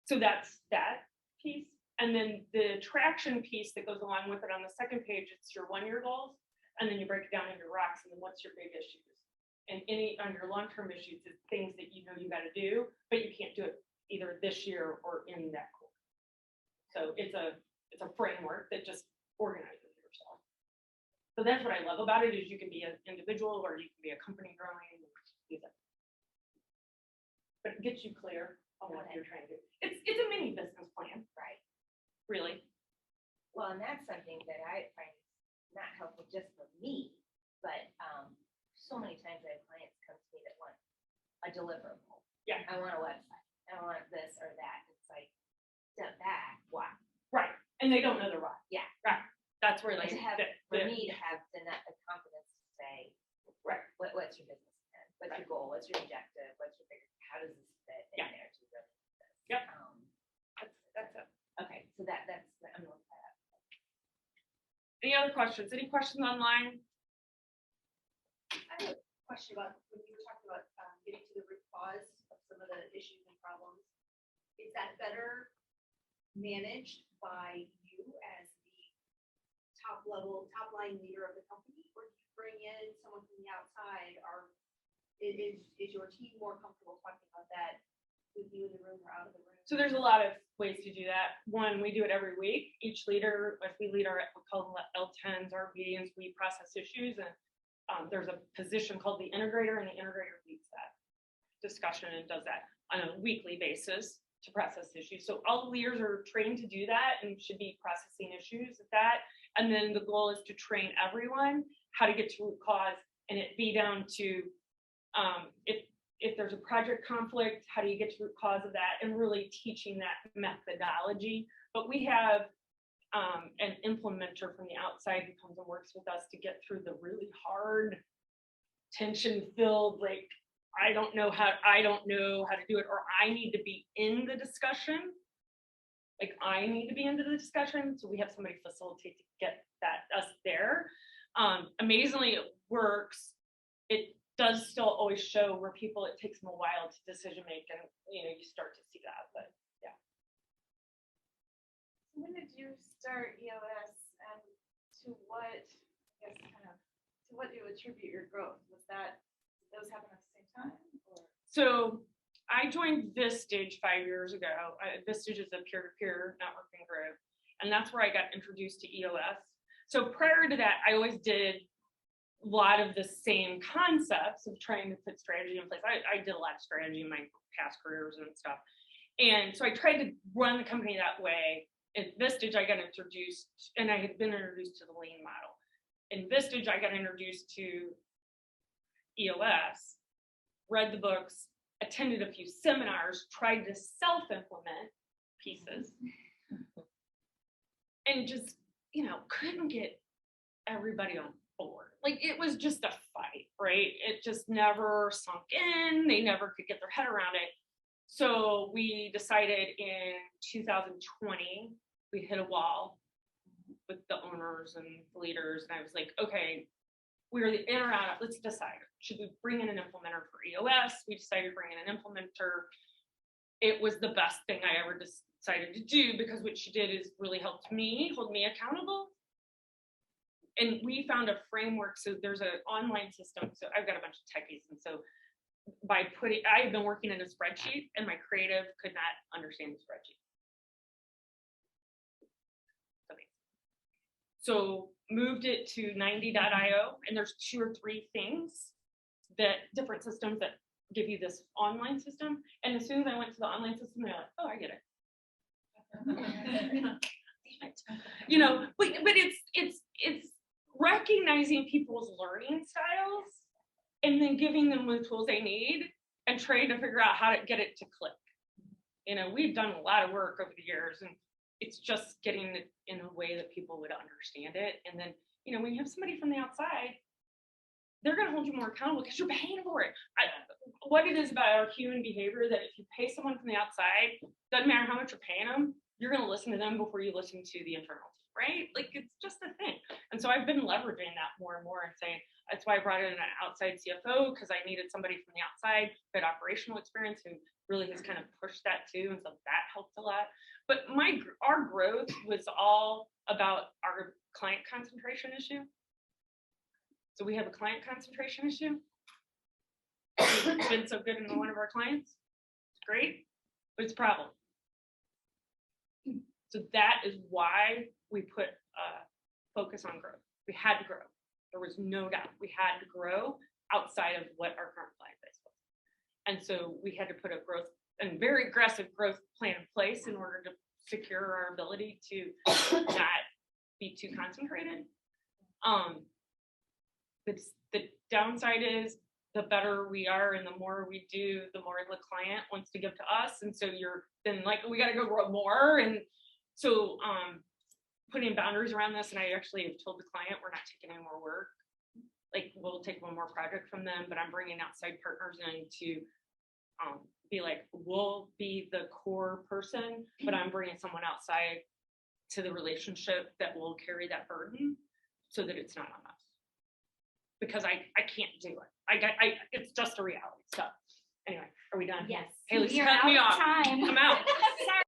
So that's that piece. And then the traction piece that goes along with it on the second page, it's your 1-year goals. And then you break it down into rocks and then what's your big issues. And any on your long-term issues is things that you know you got to do, but you can't do it either this year or in that quarter. So it's a framework that just organizes yourself. So that's what I love about it is you can be an individual or you can be a company growing. But it gets you clear on what you're trying to do. It's a mini business plan, Right. really. Well, and that's something that I find not helpful just for me, but so many times I have clients come to me that want a deliverable. Yeah. I want a website. I want this or that. It's like, step back. Why? Right. And they don't know the why. Yeah. Right. That's where like To have, for me to have the confidence to say, right. What's your business plan? What's your goal? What's your objective? What's your bigger? How does this fit in there to really do this? Yep. That's it. Okay. So that's I'm looking at that. Any other questions? Any questions online? I have a question about when you were talking about getting to the root cause of some of the issues and problems. Is that better managed by you as the top line leader of the company, or do you bring in someone from the outside? Or is your team more comfortable talking about that with you in the room or out of the room? So there's a lot of ways to do that. One, we do it every week. Each leader, if we lead our, we call them L10s, our meetings, we process issues, and there's a position called the integrator, and the integrator leads that discussion and does that on a weekly basis to process issues. So all the leaders are trained to do that and should be processing issues at that. And then the goal is to train everyone how to get to root cause, and it be down to if there's a project conflict, how do you get to root cause of that, and really teaching that methodology. But we have an implementer from the outside who comes and works with us to get through the really hard, tension-filled, like, I don't know how to do it, or I need to be in the discussion. Like, I need to be into the discussion. So we have somebody facilitate to get us there. Amazingly, it works. It does still always show where people, it takes them a while to decision make, and you start to see that, but yeah. When did you start EOS, and to what do you attribute your growth? Did those happen at the same time? Or? So I joined Vistage 5 years ago. Vistage is a peer-to-peer networking group, and that's where I got introduced to EOS. So prior to that, I always did a lot of the same concepts of trying to put strategy in place. I did a lot of strategy in my past careers and stuff. And so I tried to run the company that way. At Vistage, I got introduced, and I had been introduced to the lean model. In Vistage, I got introduced to EOS, read the books, attended a few seminars, tried to self-implement pieces, and just, couldn't get everybody on board. Like, it was just a fight, right? It just never sunk in. They never could get their head around it. So we decided in 2020, we hit a wall with the owners and the leaders. And I was like, okay, we're in or out. Let's decide. Should we bring in an implementer for EOS? We decided to bring in an implementer. It was the best thing I ever decided to do, because what she did is really helped me, hold me accountable. And we found a framework. So there's an online system. So I've got a bunch of techies. And so I've been working in a spreadsheet, and my creative could not understand the spreadsheet. So moved it to 90.io, and there's 2 or 3 things different systems that give you this online system. And as soon as I went to the online system, they're like, oh, I get it. But it's recognizing people's learning styles and then giving them the tools they need and trying to figure out how to get it to click. We've done a lot of work over the years, and it's just getting it in a way that people would understand it. And then, when you have somebody from the outside, they're going to hold you more accountable because you're paying for it. What it is about our human behavior, that if you pay someone from the outside, doesn't matter how much you're paying them, you're going to listen to them before you listen to the internal team, right? Like, it's just a thing. And so I've been leveraging that more and more and saying, that's why I brought in an outside CFO, because I needed somebody from the outside who had operational experience, who really has kind of pushed that too. And so that helped a lot. But our growth was all about our client concentration issue. So we have a client concentration issue. It's been so good in one of our clients. It's great, but it's a problem. So that is why we put focus on growth. We had to grow. There was no doubt. We had to grow outside of what our current client base was. And so we had to put a very aggressive growth plan in place in order to secure our ability to not be too concentrated. The downside is the better we are and the more we do, the more the client wants to give to us. And so then like, we got to go grow more. And so putting boundaries around this, and I actually have told the client we're not taking any more work. Like, we'll take one more project from them, but I'm bringing outside partners in to be like, we'll be the core person, but I'm bringing someone outside to the relationship that will carry that burden so that it's not on us. Because I can't do it. It's just a reality. So anyway, are we done? Yes. Haley's We are cut me out of off. time. I'm out. Sorry.